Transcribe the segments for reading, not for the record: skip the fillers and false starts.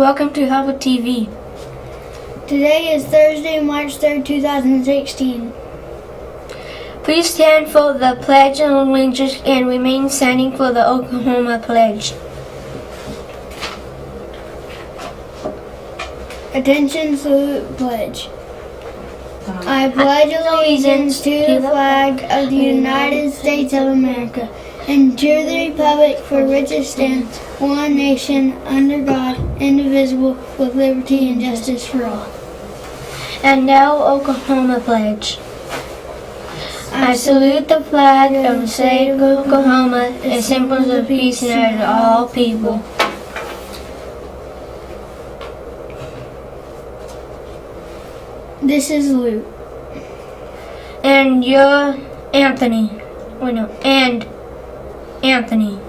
Welcome to Hubbard TV. Today is Thursday, March 3rd, 2016. Please stand for the Pledge of Allegiance and remain standing for the Oklahoma Pledge. Attention, salute, pledge. I pledge allegiance to the flag of the United States of America and to the republic for which it stands, one nation, under God, indivisible, with liberty and justice for all. And now, Oklahoma Pledge. I salute the flag of the state of Oklahoma, a symbol of peace and to all people. This is Luke. And you're Anthony. And Anthony.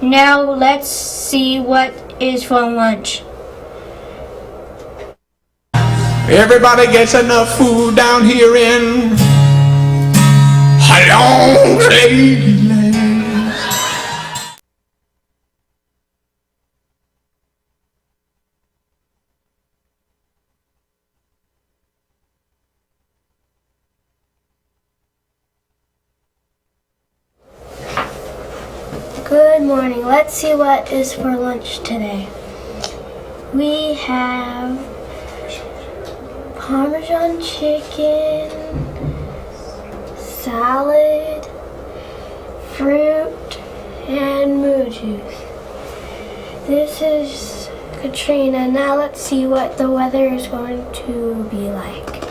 Now let's see what is for lunch. Everybody gets enough food down here in Long Lady Land. Good morning. Let's see what is for lunch today. We have Parmesan chicken, salad, fruit, and moo juice. This is Katrina. Now let's see what the weather is going to be like.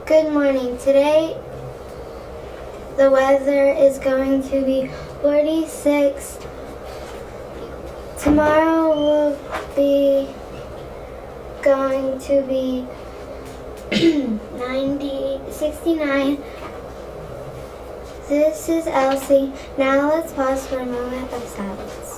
Good morning. Today the weather is going to be 46. Tomorrow will be going to be 69. This is Elsie. Now let's pause for a moment of silence.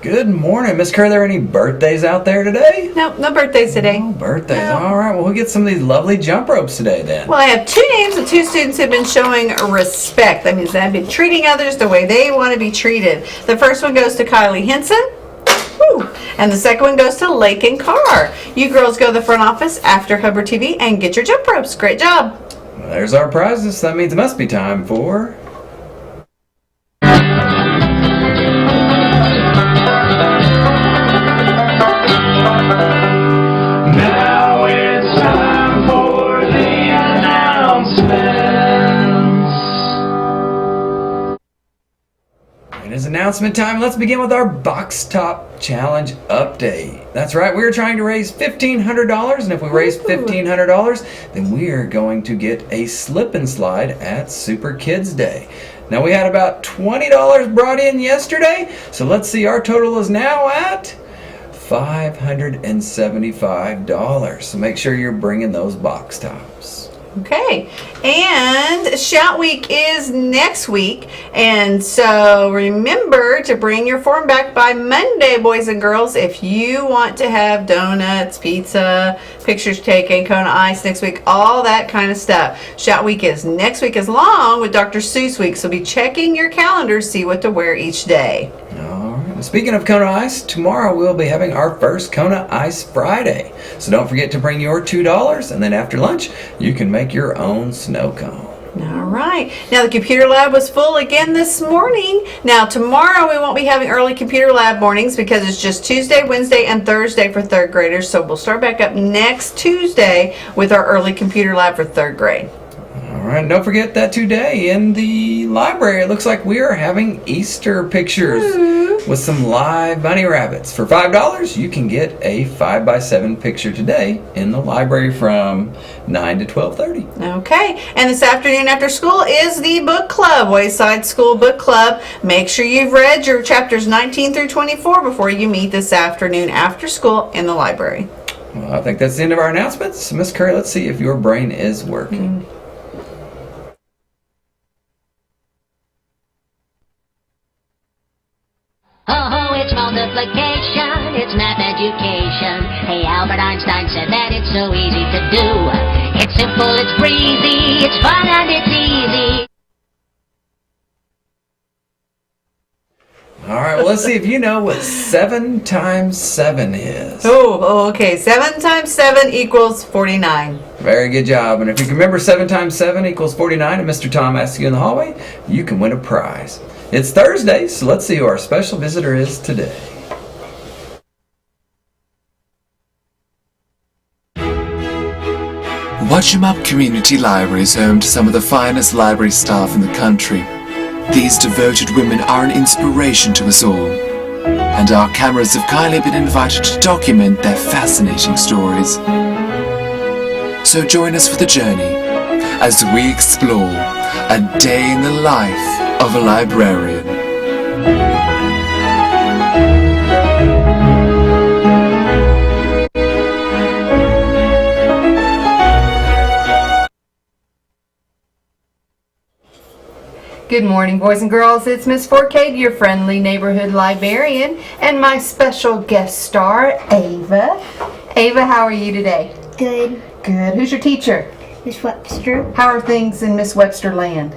Good morning, Miss Kerr. Are there any birthdays out there today? Nope, no birthdays today. No birthdays. No. All right. Well, we'll get some of these lovely jump ropes today then. Well, I have two names of two students who have been showing respect. That means they've been treating others the way they want to be treated. The first one goes to Kylie Henson. Woo. And the second one goes to Lakin Carr. You girls go to the front office after Hubbard TV and get your jump ropes. Great job. Well, there's our prizes. That means it must be time for... Now it's time for the announcements. It is announcement time. Let's begin with our Box Top Challenge update. That's right. We're trying to raise $1,500, and if we raise $1,500, then we are going to get a slip and slide at Super Kids Day. Now, we had about $20 brought in yesterday, so let's see. Our total is now at $575. So make sure you're bringing those box tops. Okay, and Shout Week is next week, and so remember to bring your form back by Monday, boys and girls, if you want to have donuts, pizza, pictures taken, Kona Ice next week, all that kind of stuff. Shout Week is next week, along with Dr. Seuss Week, so be checking your calendar, see what to wear each day. All right. Speaking of Kona Ice, tomorrow we'll be having our first Kona Ice Friday. So don't forget to bring your $2, and then after lunch, you can make your own snow cone. All right. Now the computer lab was full again this morning. Now tomorrow we won't be having early computer lab mornings because it's just Tuesday, Wednesday, and Thursday for third graders. So we'll start back up next Tuesday with our early computer lab for third grade. All right, don't forget that today in the library, it looks like we are having Easter pictures with some live bunny rabbits. For $5, you can get a 5x7 picture today in the library from 9 to 12:30. Okay, and this afternoon after school is the book club, Wayside School Book Club. Make sure you've read your chapters 19 through 24 before you meet this afternoon after school in the library. Well, I think that's the end of our announcements. Miss Curry, let's see if your brain is working. Oh, it's multiplication, it's math education. Hey, Albert Einstein said that it's so easy to do. It's simple, it's breezy, it's fun and it's easy. All right, well, let's see if you know what 7 times 7 is. Oh, okay. 7 times 7 equals 49. Very good job. And if you can remember 7 times 7 equals 49, and Mr. Tom asks you in the hallway, you can win a prize. It's Thursday, so let's see who our special visitor is today. Watch'em Up Community Library is home to some of the finest library staff in the country. These devoted women are an inspiration to us all, and our cameras have kindly been invited to document their fascinating stories. So join us for the journey as we explore a day in the life of a librarian. Good morning, boys and girls. It's Miss Forcade, your friendly neighborhood librarian, and my special guest star, Ava. Ava, how are you today? Good. Good. Who's your teacher? Miss Webster. How are things in Miss Webster land?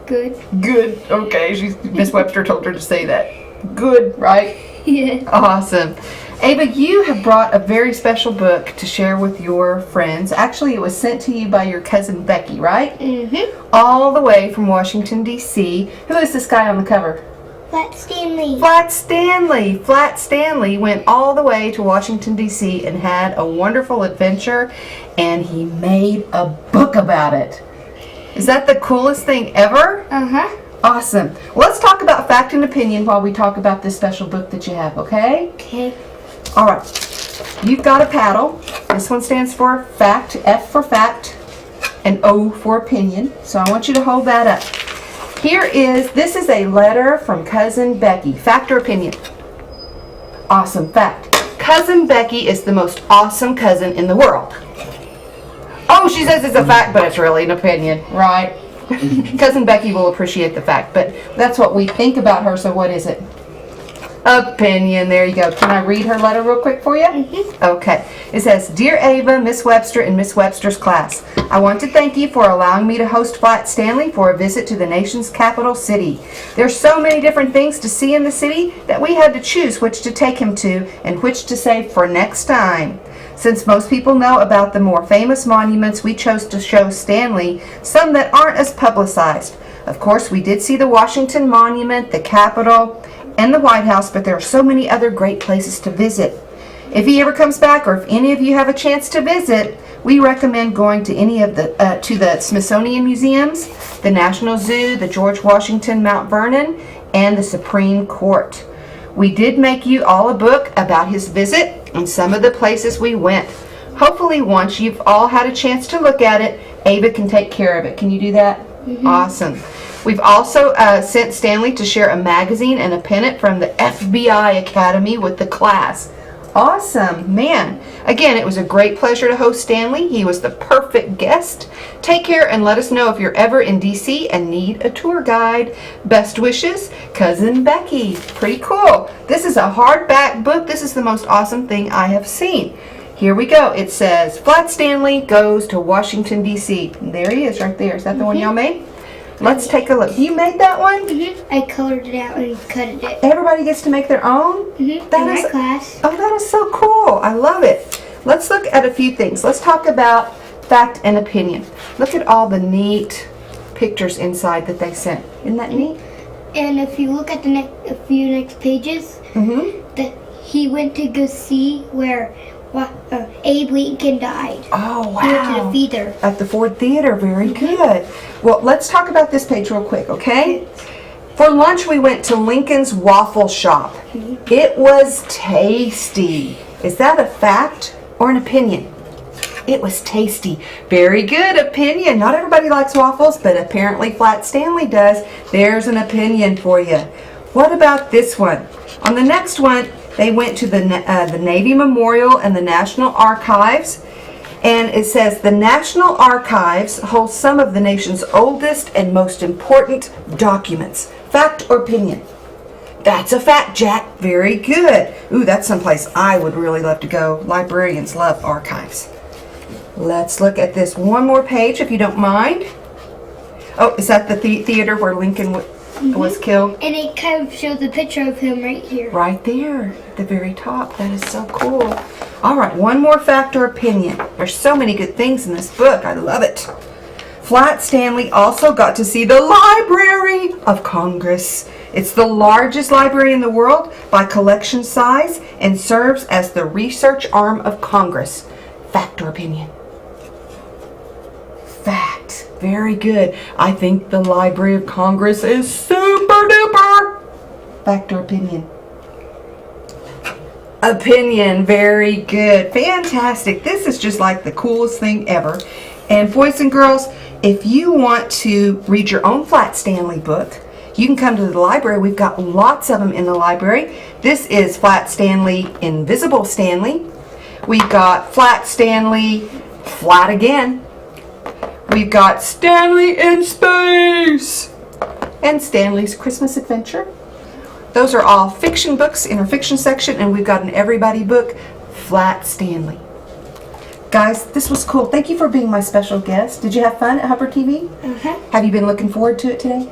Good. Good. Okay, Miss Webster told her to say that. Good, right? Yeah. Awesome. Ava, you have brought a very special book to share with your friends. Actually, it was sent to you by your cousin Becky, right? Mm-hmm. All the way from Washington, D.C. Who is this guy on the cover? Flat Stanley. Flat Stanley. Flat Stanley went all the way to Washington, D.C. and had a wonderful adventure, and he made a book about it. Is that the coolest thing ever? Uh-huh. Awesome. Well, let's talk about fact and opinion while we talk about this special book that you have, okay? Okay. All right. You've got a paddle. This one stands for fact, F for fact, and O for opinion. So I want you to hold that up. This is a letter from Cousin Becky. Fact or opinion? Awesome. Fact. Cousin Becky is the most awesome cousin in the world. Oh, she says it's a fact, but it's really an opinion, right? Cousin Becky will appreciate the fact, but that's what we think about her, so what is it? Opinion. There you go. Can I read her letter real quick for you? Mm-hmm. Okay. It says, Dear Ava, Miss Webster, and Miss Webster's class, I want to thank you for allowing me to host Flat Stanley for a visit to the nation's capital city. There's so many different things to see in the city that we had to choose which to take him to and which to save for next time. Since most people know about the more famous monuments, we chose to show Stanley some that aren't as publicized. Of course, we did see the Washington Monument, the Capitol, and the White House, but there are so many other great places to visit. If he ever comes back, or if any of you have a chance to visit, we recommend going to any of to the Smithsonian Museums, the National Zoo, the George Washington Mount Vernon, and the Supreme Court. We did make you all a book about his visit and some of the places we went. Hopefully once you've all had a chance to look at it, Ava can take care of it. Can you do that? Mm-hmm. Awesome. We've also sent Stanley to share a magazine and a pennant from the FBI Academy with the class. Awesome. Man, again, it was a great pleasure to host Stanley. He was the perfect guest. Take care and let us know if you're ever in DC and need a tour guide. Best wishes, Cousin Becky. Pretty cool. This is a hardback book. This is the most awesome thing I have seen. Here we go. It says, Flat Stanley goes to Washington, D.C. There he is right there. Is that the one y'all made? Let's take a look. You made that one? I colored it out and cut it. Everybody gets to make their own? In my class. Oh, that is so cool. I love it. Let's look at a few things. Let's talk about fact and opinion. Look at all the neat pictures inside that they sent. Isn't that neat? And if you look at the next pages, that he went to go see where Abe Lincoln died. Oh, wow. He went to the theater. At the Ford Theater. Very good. Well, let's talk about this page real quick, okay? For lunch, we went to Lincoln's Waffle Shop. It was tasty. Is that a fact or an opinion? It was tasty. Very good opinion. Not everybody likes waffles, but apparently Flat Stanley does. There's an opinion for you. What about this one? On the next one, they went to the Navy Memorial and the National Archives. And it says, the National Archives holds some of the nation's oldest and most important documents. Fact or opinion? That's a fact, Jack. Very good. Ooh, that's someplace I would really love to go. Librarians love archives. Let's look at this one more page, if you don't mind. Oh, is that the theater where Lincoln was killed? And it kind of shows a picture of him right here. Right there, at the very top. That is so cool. All right, one more fact or opinion. There's so many good things in this book. I love it. Flat Stanley also got to see the Library of Congress. It's the largest library in the world by collection size and serves as the research arm of Congress. Fact or opinion? Fact. Very good. I think the Library of Congress is super duper. Fact or opinion? Opinion. Very good. Fantastic. This is just like the coolest thing ever. And boys and girls, if you want to read your own Flat Stanley book, you can come to the library. We've got lots of them in the library. This is Flat Stanley Invisible Stanley. We've got Flat Stanley Flat Again. We've got Stanley in Space and Stanley's Christmas Adventure. Those are all fiction books in our fiction section, and we've got an everybody book, Flat Stanley. Guys, this was cool. Thank you for being my special guest. Did you have fun at Hubbard TV? Have you been looking forward to it today?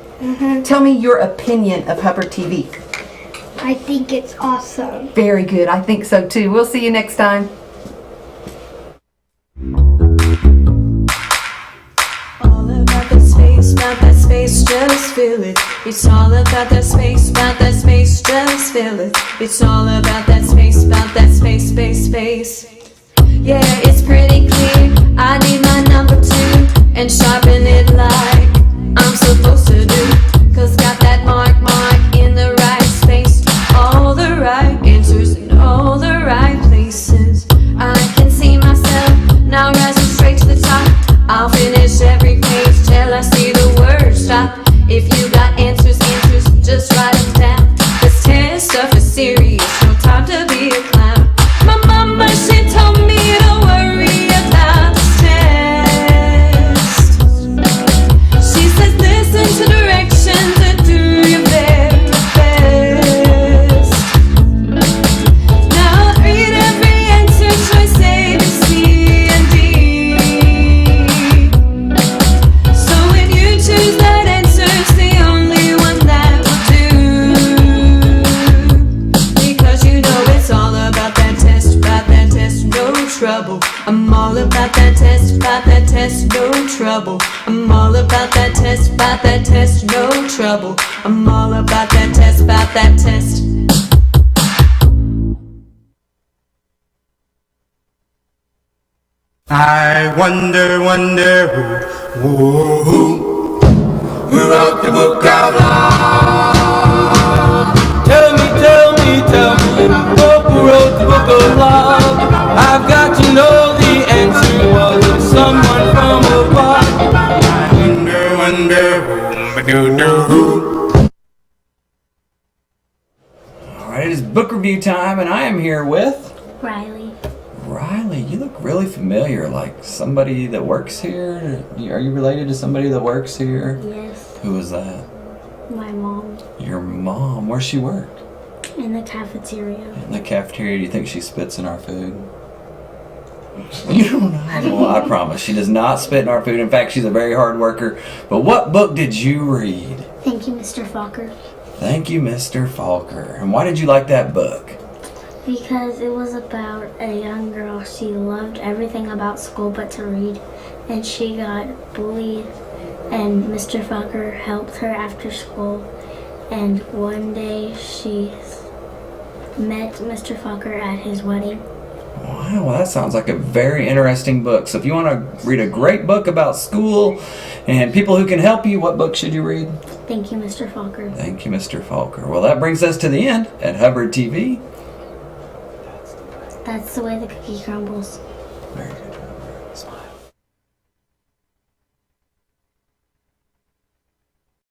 Tell me your opinion of Hubbard TV. I think it's awesome. Very good. I think so too. We'll see you next time. About that space, just feel it. It's all about that space, just feel it. It's all about that space, space. Yeah, it's pretty clear. I need my number 2 and sharpen it like I'm supposed to do. Cause got that mark in the right space. All the right answers in all the right places. I can see myself now rising straight to the top. I'll finish every page till I see the word stop. If you got answers, just write them down. This test stuff is serious, no time to be a clown. My mama, she told me to worry about this test. She says listen to directions and do your very best. Now read every answer, choice A, B, C, and D. So when you choose that answer, it's the only one that will do. Because you know it's all about that test, no trouble. I'm all about that test, no trouble. I'm all about that test, no trouble. I'm all about that test. I wonder who wrote the book out loud? Tell me, who wrote the book of love? I've got to know the answer. Was it someone from above? I wonder who. All right, it is book review time, and I am here with Riley. Riley, you look really familiar, like somebody that works here. Are you related to somebody that works here? Yes. Who is that? My mom. Your mom. Where's she work? In the cafeteria. In the cafeteria. Do you think she spits in our food? You don't know. Well, I promise. She does not spit in our food. In fact, she's a very hard worker. But what book did you read? Thank you, Mr. Falker. Thank you, Mr. Falker. And why did you like that book? Because it was about a young girl. She loved everything about school but to read. And she got bullied. And Mr. Falker helped her after school. And one day she met Mr. Falker at his wedding. Wow, well, that sounds like a very interesting book. So if you want to read a great book about school and people who can help you, what book should you read? Thank you, Mr. Falker. Thank you, Mr. Falker. Well, that brings us to the end at Hubbard TV. That's the way the cookie crumbles. Very good.